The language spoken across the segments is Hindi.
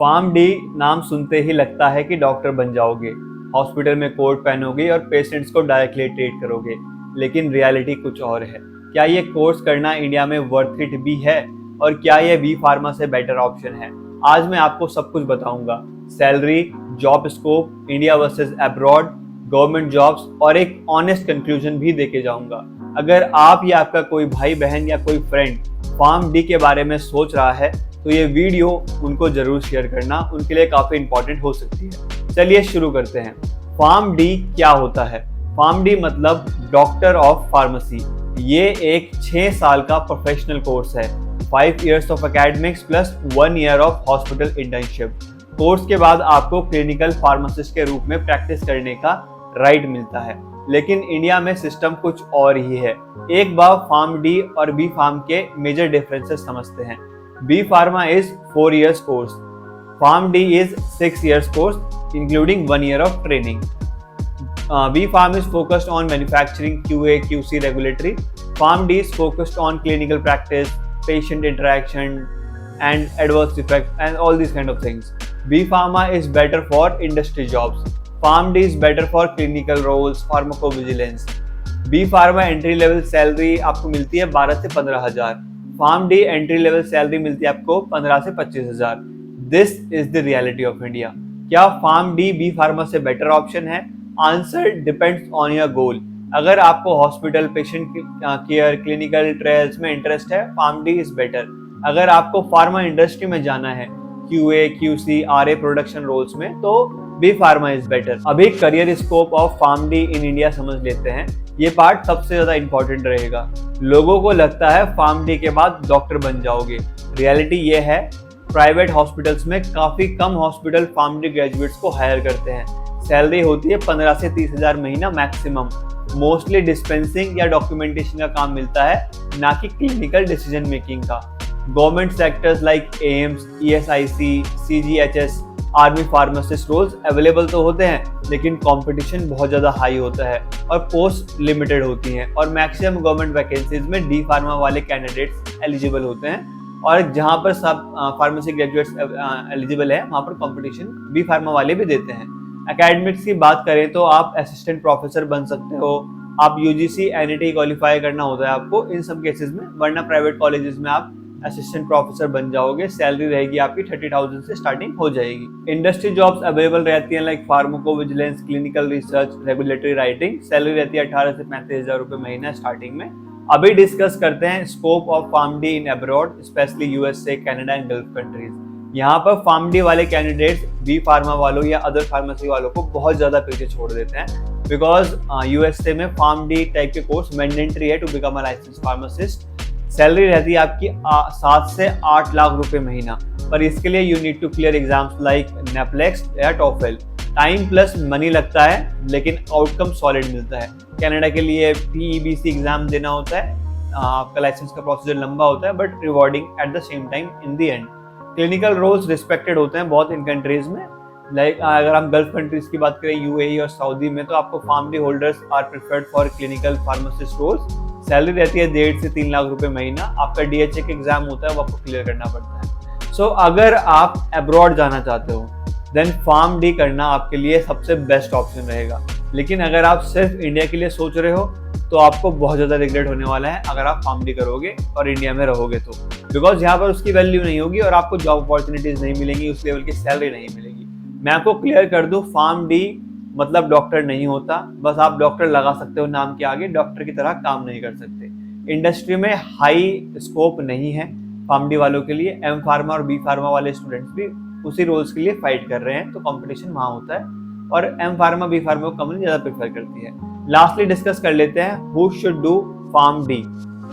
फार्म डी नाम सुनते ही लगता है कि डॉक्टर बन जाओगे, हॉस्पिटल में कोट पहनोगे और पेशेंट्स को डायरेक्टली ट्रीट करोगे। लेकिन रियलिटी कुछ और है। क्या ये कोर्स करना इंडिया में वर्थ इट भी है और क्या ये बी फार्मा से बेटर ऑप्शन है? आज मैं आपको सब कुछ बताऊंगा। Salary, job scope, India versus abroad, government jobs और एक ऑनेस्ट कंक्लूजन भी देके जाऊंगा। अगर आप या आपका कोई भाई बहन या कोई फ्रेंड फार्म डी के बारे में सोच रहा है तो ये वीडियो उनको जरूर शेयर करना, उनके लिए काफी इंपॉर्टेंट हो सकती है। चलिए शुरू करते हैं। फार्म डी क्या होता है? फार्म डी मतलब डॉक्टर ऑफ फार्मेसी। ये एक 6 साल का प्रोफेशनल कोर्स है। 5 years of academics plus 1 year of hospital internship. Course के बाद आपको क्लिनिकल फार्मासिस्ट के रूप में प्रैक्टिस करने का राइट मिलता है। लेकिन इंडिया में सिस्टम कुछ और ही है। एक बार फार्म डी और बी फार्म के मेजर डिफरेंसेस समझते हैं। B Pharma is 4 years course. Pharm D is 6 years course, including 1 year of training. B Pharm is focused on manufacturing, QA, QC, regulatory. Pharm D is focused on clinical practice, patient interaction, and adverse effect, and all these kind of things. B Pharma is better for industry jobs. Pharm D is better for clinical roles, pharmacovigilance. B Pharma entry level salary आपको मिलती है 12 से 15,000. Pharm D entry level salary मिलती है आपको 15 से 25,000। This is the reality of India. क्या फार्म डी बी फार्मा से बेटर ऑप्शन है? Answer depends on your goal. अगर आपको hospital, patient care, clinical trials में इंटरेस्ट है, फार्म डी इज बेटर। अगर आपको फार्मा इंडस्ट्री में जाना है, QA, QC, RA production roles में, तो बी फार्मा इज बेटर। अभी career scope of pharm D in India समझ लेते हैं। ये पार्ट सबसे ज्यादा इंपॉर्टेंट रहेगा। लोगों को लगता है फार्म डी के बाद डॉक्टर बन जाओगे। रियलिटी ये है, प्राइवेट हॉस्पिटल्स में काफी कम हॉस्पिटल फार्म डी ग्रेजुएट्स को हायर करते हैं। सैलरी होती है 15 से 30,000 महीना मैक्सिमम। मोस्टली डिस्पेंसिंग या डॉक्यूमेंटेशन का काम मिलता है, ना कि क्लिनिकल डिसीजन मेकिंग का। Government sectors like AIIMS, ESIC, CGHS, army pharmacist roles available तो होते हैं, लेकिन कंपटीशन बहुत ज़्यादा हाई होता है और पोस्ट लिमिटेड होती हैं। और मैक्सिमम गवर्नमेंट वैकेंसीज में डी फार्मा वाले कैंडिडेट्स एलिजिबल होते हैं। और जहां पर सब फार्मेसी ग्रेजुएट्स एलिजिबल है, वहां पर कंपटीशन बी फार्मा वाले भी देते हैं। एकेडमिक्स की बात करें तो आप असिस्टेंट प्रोफेसर बन सकते हो, आप UGC NET क्वालिफाई करना होता है आपको इन सब केसेस में, वरना प्राइवेट कॉलेजेस में आप असिस्टेंट प्रोफेसर बन जाओगे। सैलरी रहेगी आपकी 30,000 से स्टार्टिंग हो जाएगी। इंडस्ट्री जॉब्स अवेलेबल रहती हैं like pharmacovigilance, clinical research, regulatory writing. Salary रहती है 18 से 35,000 रुपए महीना स्टार्टिंग में। अभी डिस्कस करते हैं scope of pharm D in abroad, specially USA, Canada and gulf countries. यहाँ पर फार्म डी वाले कैंडिडेट्स बी फार्मा वालों या अदर फार्मेसी वालों को बहुत ज्यादा पीछे छोड़ देते हैं, बिकॉज USA में फार्म डी टाइप के कोर्स मैंडेटरी है to become a license pharmacist. Salary रहती है आपकी 7 से 8 लाख रुपए महीना, पर इसके लिए you need to clear exams like NAPLEX या TOEFL। टाइम प्लस मनी लगता है, लेकिन आउटकम सॉलिड मिलता है। कनाडा के लिए PEBC एग्जाम देना होता है, आपका लाइसेंस का प्रोसीजर लंबा होता है, but rewarding at the same time in the end. Clinical roles respected होते हैं बहुत इन कंट्रीज में। लाइक अगर हम गल्फ कंट्रीज की बात करें, UAE और सऊदी में, तो आपको pharm D holders are preferred for clinical pharmacist roles. Salary रहती है 1.5 से 3 लाख रुपए महीना। आपका DHA का एग्जाम होता है, वो आपको क्लियर करना पड़ता है। सो अगर आप अब्रॉड जाना चाहते हो, देन फार्म डी करना आपके लिए सबसे बेस्ट ऑप्शन रहेगा। लेकिन अगर आप सिर्फ इंडिया के लिए सोच रहे हो, तो आपको बहुत ज़्यादा रिग्रेट होने वाला है अगर आप फार्म डी करोगे और इंडिया में रहोगे तो, बिकॉज यहाँ पर उसकी वैल्यू नहीं होगी और आपको जॉब अपॉर्चुनिटीज नहीं मिलेंगी, उस लेवल की सैलरी नहीं मिलेगी। मैं आपको क्लियर कर दूँ, फार्म डी मतलब डॉक्टर नहीं होता। बस आप डॉक्टर लगा सकते हो नाम के आगे, डॉक्टर की तरह काम नहीं कर सकते। इंडस्ट्री में हाई स्कोप नहीं है फार्म डी वालों के लिए। M फार्मा और B फार्मा वाले स्टूडेंट्स भी उसी रोल्स के लिए फाइट कर रहे हैं, तो कंपटीशन वहां होता है और M फार्मा B फार्मा को कंपनी ज्यादा प्रेफर करती है। लास्टली डिस्कस कर लेते हैं who should do pharm D.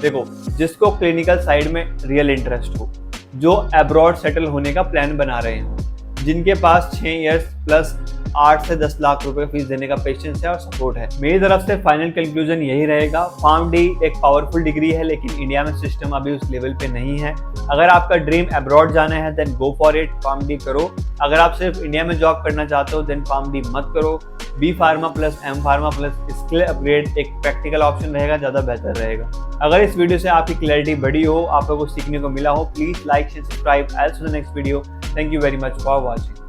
देखो, जिसको क्लिनिकल साइड में रियल इंटरेस्ट हो, जो अब्रॉड सेटल होने का प्लान बना रहे हो, जिनके पास 6 इयर्स प्लस 8 से 10 लाख रुपए फीस देने का पेशेंस है और सपोर्ट है। मेरी तरफ से फाइनल कंक्लूजन यही रहेगा, फार्म डी एक पावरफुल डिग्री है, लेकिन इंडिया में सिस्टम अभी उस लेवल पे नहीं है। अगर आपका ड्रीम अब्रॉड जाना है, then go for it, pharm D करो। अगर आप सिर्फ इंडिया में जॉब करना चाहते हो, देन फार्म डी मत करो। B pharma plus M pharma plus skill upgrade एक प्रैक्टिकल ऑप्शन रहेगा, ज़्यादा बेहतर रहेगा। अगर इस वीडियो से आपकी क्लैरिटी बढ़ी हो, आप लोगों को सीखने को मिला हो, please like share subscribe else to the next video. Thank you very much for watching.